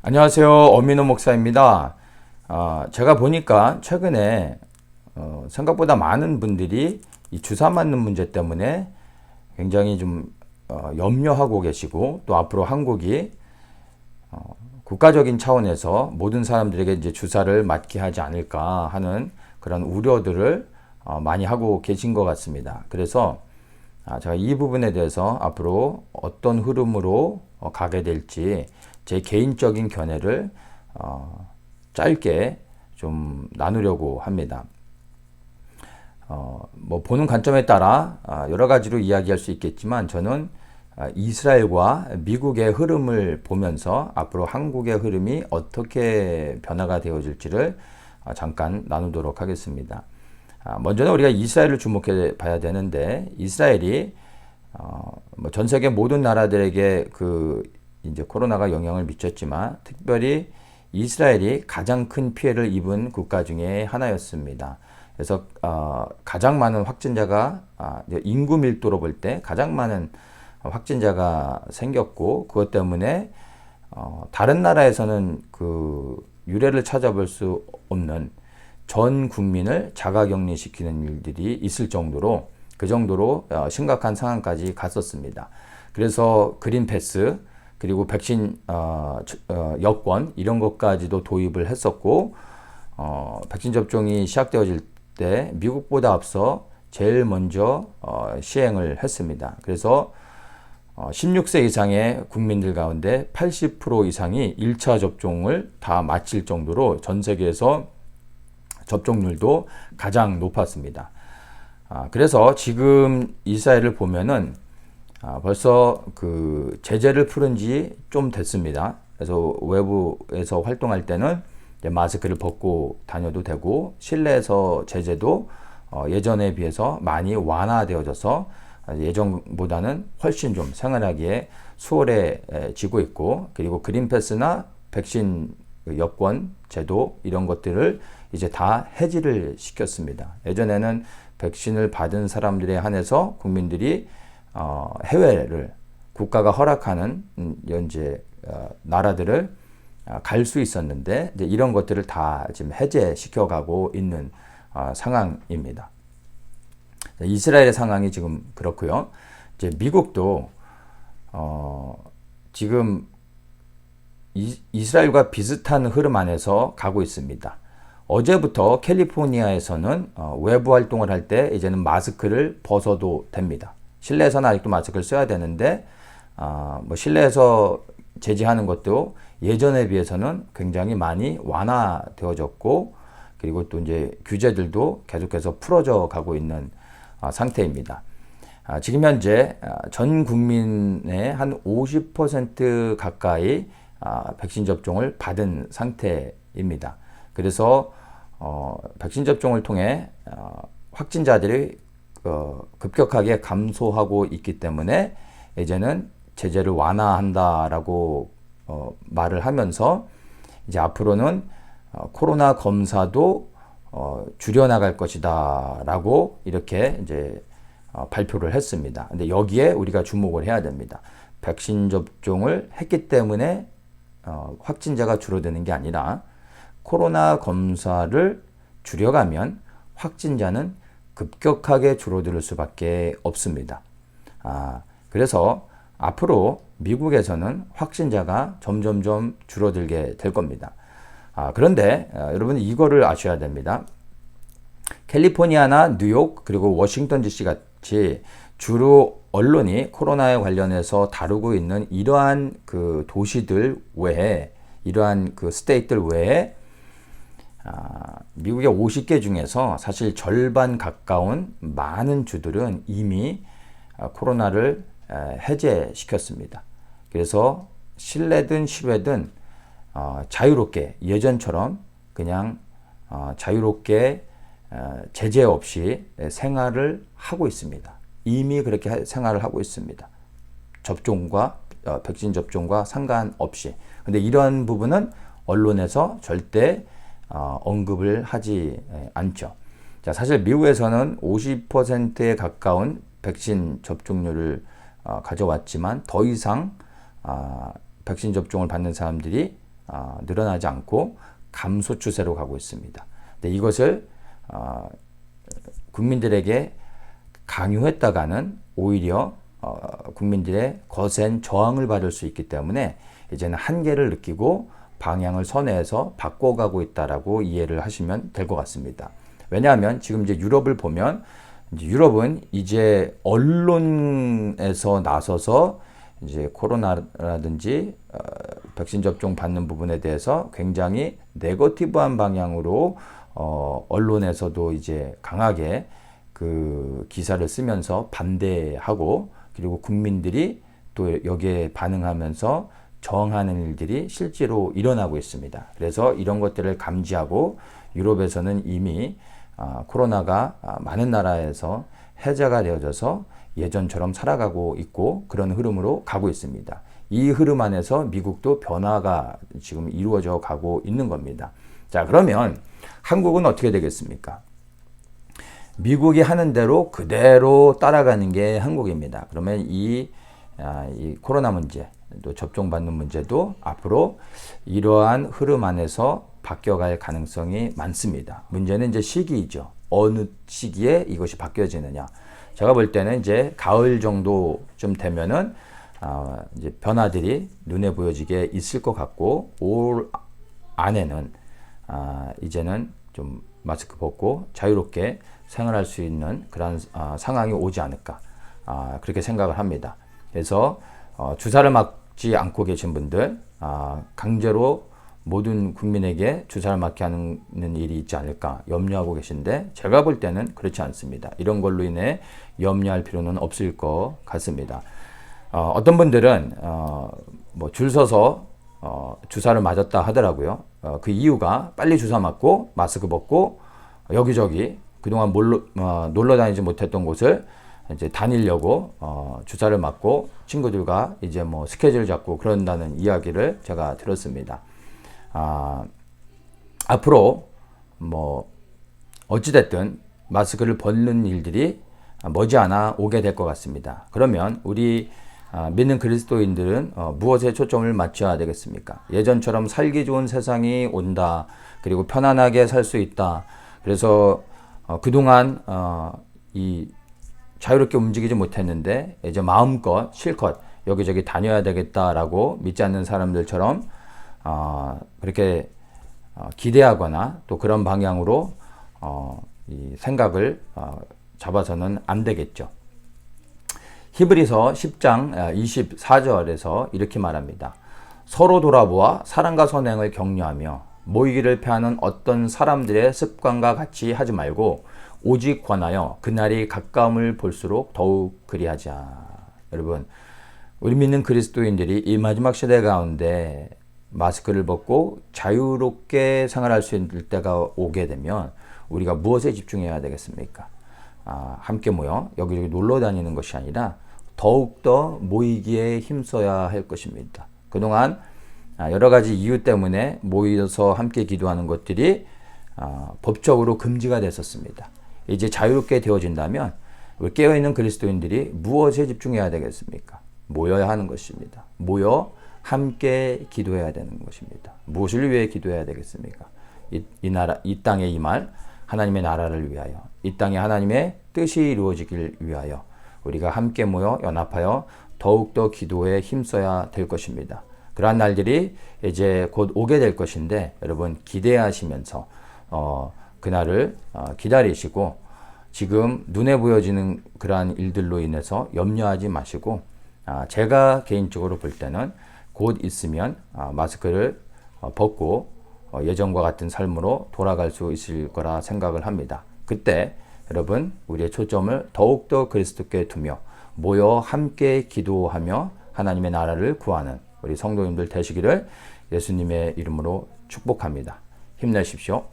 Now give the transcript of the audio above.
안녕하세요. 엄민호 목사입니다. 제가 보니까 최근에 생각보다 많은 분들이 이 주사 맞는 문제 때문에 굉장히 좀 염려하고 계시고, 또 앞으로 한국이 국가적인 차원에서 모든 사람들에게 이제 주사를 맞게 하지 않을까 하는 그런 우려들을 많이 하고 계신 것 같습니다. 그래서 제가 이 부분에 대해서 앞으로 어떤 흐름으로 가게 될지 제 개인적인 견해를 짧게 좀 나누려고 합니다. 뭐 보는 관점에 따라 여러 가지로 이야기할 수 있겠지만, 저는 이스라엘과 미국의 흐름을 보면서 앞으로 한국의 흐름이 어떻게 변화가 되어질지를 잠깐 나누도록 하겠습니다. 먼저는 우리가 이스라엘을 주목해 봐야 되는데, 이스라엘이 뭐전 세계 모든 나라들에게 이제 코로나가 영향을 미쳤지만, 특별히 이스라엘이 가장 큰 피해를 입은 국가 중에 하나였습니다. 그래서 가장 많은 확진자가 인구 밀도로 볼 때 가장 많은 확진자가 생겼고, 그것 때문에 다른 나라에서는 그 유례를 찾아볼 수 없는 전 국민을 자가격리시키는 일들이 있을 정도로, 그 정도로 심각한 상황까지 갔었습니다. 그래서 그린 패스, 그리고 백신 여권 이런 것까지도 도입을 했었고, 백신 접종이 시작되어질 때 미국보다 앞서 제일 먼저 시행을 했습니다. 그래서 16세 이상의 국민들 가운데 80% 이상이 1차 접종을 다 마칠 정도로 전 세계에서 접종률도 가장 높았습니다. 그래서 지금 이스라엘을 보면은 벌써 그 제재를 풀은 지 좀 됐습니다. 그래서 외부에서 활동할 때는 마스크를 벗고 다녀도 되고, 실내에서 제재도 예전에 비해서 많이 완화되어져서 예전보다는 훨씬 좀 생활하기에 수월해지고 있고, 그리고 그린패스나 백신 여권 제도 이런 것들을 이제 다 해지를 시켰습니다. 예전에는 백신을 받은 사람들에 한해서 국민들이 해외를 국가가 허락하는 이제 나라들을 갈 수 있었는데, 이제 이런 것들을 다 지금 해제시켜가고 있는 상황입니다. 이스라엘의 상황이 지금 그렇고요. 이제 미국도 지금 이스라엘과 비슷한 흐름 안에서 가고 있습니다. 어제부터 캘리포니아에서는 외부 활동을 할 때 이제는 마스크를 벗어도 됩니다. 실내에서는 아직도 마스크를 써야 되는데, 뭐 실내에서 제지하는 것도 예전에 비해서는 굉장히 많이 완화되어졌고, 그리고 또 이제 규제들도 계속해서 풀어져 가고 있는 상태입니다. 지금 현재 전 국민의 한 50% 가까이 백신 접종을 받은 상태입니다. 그래서 백신 접종을 통해 확진자들이 급격하게 감소하고 있기 때문에 이제는 제재를 완화한다라고 말을 하면서, 이제 앞으로는 코로나 검사도 줄여나갈 것이다라고 이렇게 이제 발표를 했습니다. 근데 여기에 우리가 주목을 해야 됩니다. 백신 접종을 했기 때문에 확진자가 줄어드는 게 아니라, 코로나 검사를 줄여가면 확진자는 급격하게 줄어들 수밖에 없습니다. 그래서 앞으로 미국에서는 확진자가 점점점 줄어들게 될 겁니다. 그런데 여러분 이거를 아셔야 됩니다. 캘리포니아나 뉴욕 그리고 워싱턴 DC 같이 주로 언론이 코로나에 관련해서 다루고 있는 이러한 그 도시들 외에, 이러한 그 스테이트들 외에 미국의 50개 중에서 사실 절반 가까운 많은 주들은 이미 코로나를 해제시켰습니다. 그래서 실내든 실외든 자유롭게, 예전처럼 그냥 자유롭게 제재 없이 생활을 하고 있습니다. 이미 그렇게 생활을 하고 있습니다. 접종과 백신 접종과 상관없이. 근데 이런 부분은 언론에서 절대 언급을 하지 않죠. 자, 사실 미국에서는 50%에 가까운 백신 접종률을 가져왔지만, 더 이상 백신 접종을 받는 사람들이 늘어나지 않고 감소 추세로 가고 있습니다. 근데 이것을 국민들에게 강요했다가는 오히려 국민들의 거센 저항을 받을 수 있기 때문에 이제는 한계를 느끼고 방향을 선회해서 바꿔가고 있다라고 이해를 하시면 될 것 같습니다. 왜냐하면 지금 이제 유럽을 보면 이제 유럽은 이제 언론에서 나서서 이제 코로나라든지 백신 접종 받는 부분에 대해서 굉장히 네거티브한 방향으로 언론에서도 이제 강하게 그 기사를 쓰면서 반대하고 그리고 국민들이 또 여기에 반응하면서 저항하는 일들이 실제로 일어나고 있습니다. 그래서 이런 것들을 감지하고 유럽에서는 이미 코로나가 많은 나라에서 해제가 되어져서 예전처럼 살아가고 있고 그런 흐름으로 가고 있습니다. 이 흐름 안에서 미국도 변화가 지금 이루어져 가고 있는 겁니다. 자, 그러면 한국은 어떻게 되겠습니까? 미국이 하는 대로 그대로 따라가는 게 한국입니다. 그러면 이 코로나 문제, 또 접종받는 문제도 앞으로 이러한 흐름 안에서 바뀌어갈 가능성이 많습니다. 문제는 이제 시기이죠. 어느 시기에 이것이 바뀌어지느냐. 제가 볼 때는 이제 가을 정도쯤 되면은 이제 변화들이 눈에 보여지게 있을 것 같고 올 안에는 이제는 좀 마스크 벗고 자유롭게 생활할 수 있는 그런 상황이 오지 않을까 그렇게 생각을 합니다. 그래서 주사를 맞지 않고 계신 분들 강제로 모든 국민에게 주사를 맞게 하는 일이 있지 않을까 염려하고 계신데 제가 볼 때는 그렇지 않습니다. 이런 걸로 인해 염려할 필요는 없을 것 같습니다. 어떤 분들은 뭐 줄 서서 주사를 맞았다 하더라고요. 그 이유가 빨리 주사 맞고 마스크 벗고 여기저기 그동안 놀러 다니지 못했던 곳을 이제 다니려고 주사를 맞고 친구들과 이제 뭐 스케줄 잡고 그런다는 이야기를 제가 들었습니다. 앞으로 뭐 어찌됐든 마스크를 벗는 일들이 머지않아 오게 될 것 같습니다. 그러면 우리 믿는 그리스도인들은 무엇에 초점을 맞춰야 되겠습니까? 예전처럼 살기 좋은 세상이 온다. 그리고 편안하게 살 수 있다. 그래서 그동안 이 자유롭게 움직이지 못했는데 이제 마음껏 실컷 여기저기 다녀야 되겠다라고 믿지 않는 사람들처럼 그렇게 기대하거나 또 그런 방향으로 이 생각을 잡아서는 안 되겠죠. 히브리서 10장 24절에서 이렇게 말합니다. 서로 돌아보아 사랑과 선행을 격려하며 모이기를 패하는 어떤 사람들의 습관과 같이 하지 말고 오직 권하여 그날이 가까움을 볼수록 더욱 그리하자. 여러분, 우리 믿는 그리스도인들이 이 마지막 시대 가운데 마스크를 벗고 자유롭게 생활할 수 있을 때가 오게 되면 우리가 무엇에 집중해야 되겠습니까? 함께 모여 여기저기 놀러 다니는 것이 아니라 더욱더 모이기에 힘써야 할 것입니다. 그동안 여러 가지 이유 때문에 모여서 함께 기도하는 것들이 법적으로 금지가 됐었습니다. 이제 자유롭게 되어진다면 우리 깨어있는 그리스도인들이 무엇에 집중해야 되겠습니까? 모여야 하는 것입니다. 모여 함께 기도해야 되는 것입니다. 무엇을 위해 기도해야 되겠습니까? 이 땅에 임할 하나님의 나라를 위하여, 이 땅에 하나님의 뜻이 이루어지길 위하여 우리가 함께 모여 연합하여 더욱더 기도에 힘써야 될 것입니다. 그러한 날들이 이제 곧 오게 될 것인데 여러분 기대하시면서 그날을 기다리시고 지금 눈에 보여지는 그러한 일들로 인해서 염려하지 마시고 제가 개인적으로 볼 때는 곧 있으면 마스크를 벗고 예전과 같은 삶으로 돌아갈 수 있을 거라 생각을 합니다. 그때 여러분 우리의 초점을 더욱더 그리스도께 두며 모여 함께 기도하며 하나님의 나라를 구하는 우리 성도님들 되시기를 예수님의 이름으로 축복합니다. 힘내십시오.